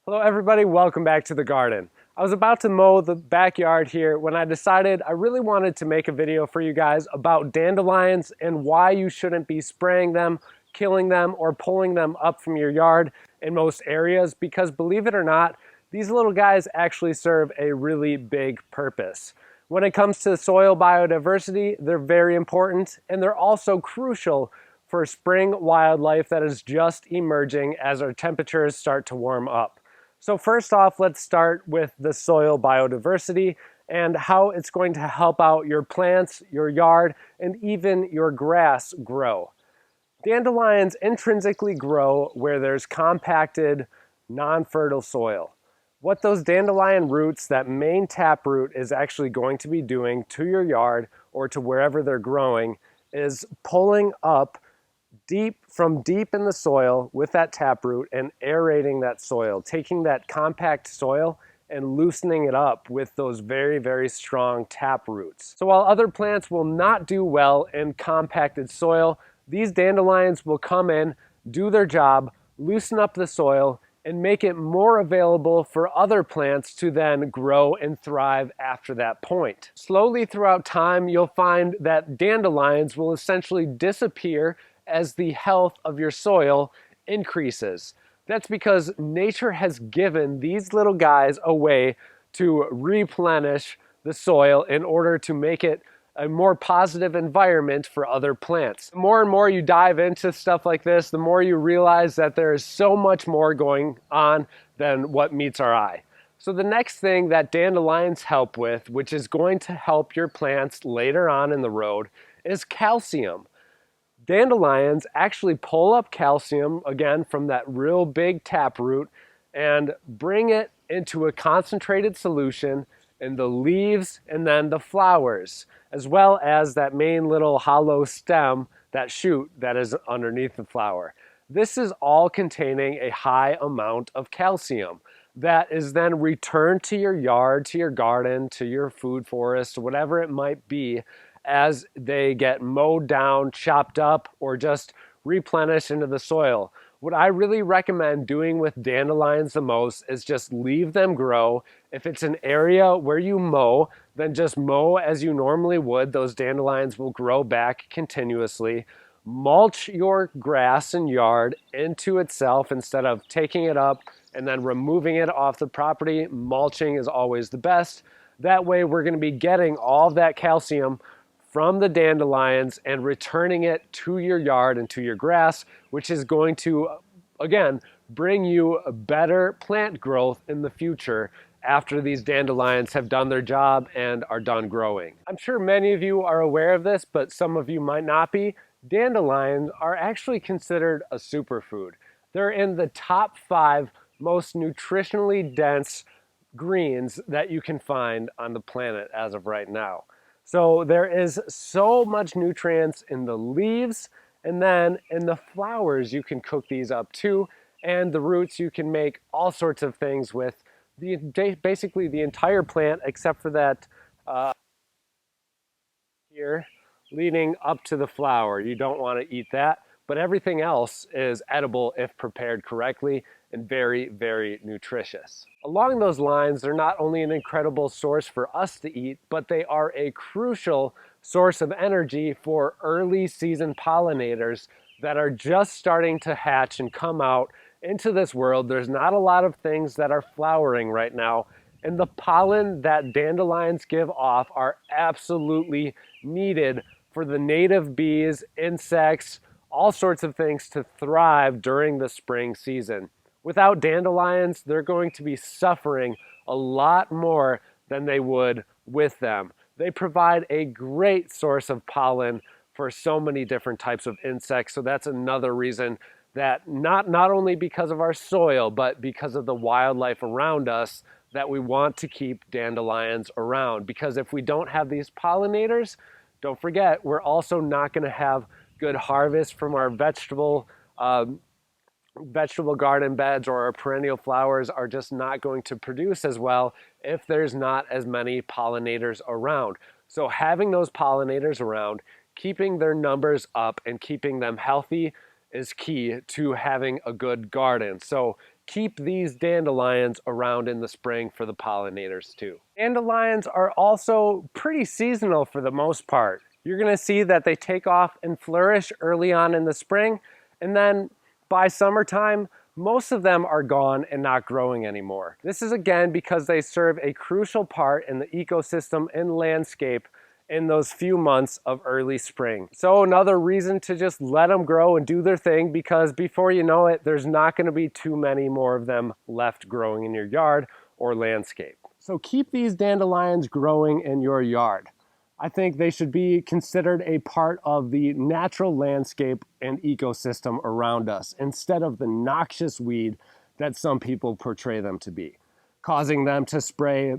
Hello everybody, welcome back to the garden. I was about to mow the backyard here when I decided I really wanted to make a video for you guys about dandelions and why you shouldn't be spraying them, killing them, or pulling them up from your yard in most areas because believe it or not, these little guys actually serve a really big purpose. When it comes to soil biodiversity, they're very important and they're also crucial for spring wildlife that is just emerging as our temperatures start to warm up. So first off, let's start with the soil biodiversity and how it's going to help out your plants, your yard, and even your grass grow. Dandelions intrinsically grow where there's compacted, non-fertile soil. What those dandelion roots, that main taproot, is actually going to be doing to your yard or to wherever they're growing is pulling up from deep in the soil with that taproot and aerating that soil, taking that compact soil and loosening it up with those very, very strong tap roots. So while other plants will not do well in compacted soil, these dandelions will come in, do their job, loosen up the soil, and make it more available for other plants to then grow and thrive after that point. Slowly throughout time, you'll find that dandelions will essentially disappear as the health of your soil increases. That's because nature has given these little guys a way to replenish the soil in order to make it a more positive environment for other plants. The more and more you dive into stuff like this, the more you realize that there is so much more going on than what meets our eye. So the next thing that dandelions help with, which is going to help your plants later on in the road, is calcium. Dandelions actually pull up calcium, again, from that real big taproot and bring it into a concentrated solution in the leaves and then the flowers, as well as that main little hollow stem, that shoot that is underneath the flower. This is all containing a high amount of calcium that is then returned to your yard, to your garden, to your food forest, whatever it might be, as they get mowed down, chopped up, or just replenished into the soil. What I really recommend doing with dandelions the most is just leave them grow. If it's an area where you mow, then just mow as you normally would. Those dandelions will grow back continuously. Mulch your grass and yard into itself instead of taking it up and then removing it off the property. Mulching is always the best. That way we're going to be getting all of that calcium from the dandelions and returning it to your yard and to your grass, which is going to, again, bring you a better plant growth in the future after these dandelions have done their job and are done growing. I'm sure many of you are aware of this, but some of you might not be. Dandelions are actually considered a superfood. They're in the top 5 most nutritionally dense greens that you can find on the planet as of right now. So there is so much nutrients in the leaves, and then in the flowers you can cook these up too, and the roots you can make all sorts of things with basically the entire plant except for that here leading up to the flower. You don't want to eat that, but everything else is edible if prepared correctly and very, very nutritious. Along those lines, they're not only an incredible source for us to eat, but they are a crucial source of energy for early season pollinators that are just starting to hatch and come out into this world. There's not a lot of things that are flowering right now, and the pollen that dandelions give off are absolutely needed for the native bees, insects, all sorts of things to thrive during the spring season. Without dandelions, they're going to be suffering a lot more than they would with them. They provide a great source of pollen for so many different types of insects, so that's another reason that not only because of our soil, but because of the wildlife around us, that we want to keep dandelions around. Because if we don't have these pollinators, don't forget, we're also not going to have good harvest from our vegetable garden beds, or our perennial flowers are just not going to produce as well if there's not as many pollinators around. So having those pollinators around, keeping their numbers up and keeping them healthy is key to having a good garden. So keep these dandelions around in the spring for the pollinators too. Dandelions are also pretty seasonal for the most part. You're gonna see that they take off and flourish early on in the spring, and then by summertime, most of them are gone and not growing anymore. This is again because they serve a crucial part in the ecosystem and landscape in those few months of early spring. So another reason to just let them grow and do their thing, because before you know it, there's not going to be too many more of them left growing in your yard or landscape. So keep these dandelions growing in your yard. I think they should be considered a part of the natural landscape and ecosystem around us instead of the noxious weed that some people portray them to be, causing them to spray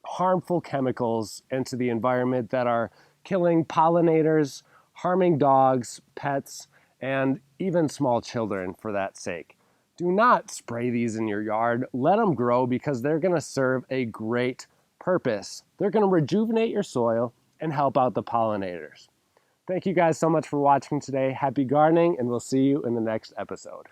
harmful chemicals into the environment that are killing pollinators, harming dogs, pets, and even small children for that sake. Do not spray these in your yard. Let them grow because they're going to serve a great purpose. They're going to rejuvenate your soil and help out the pollinators. Thank you guys so much for watching today. Happy gardening, and we'll see you in the next episode.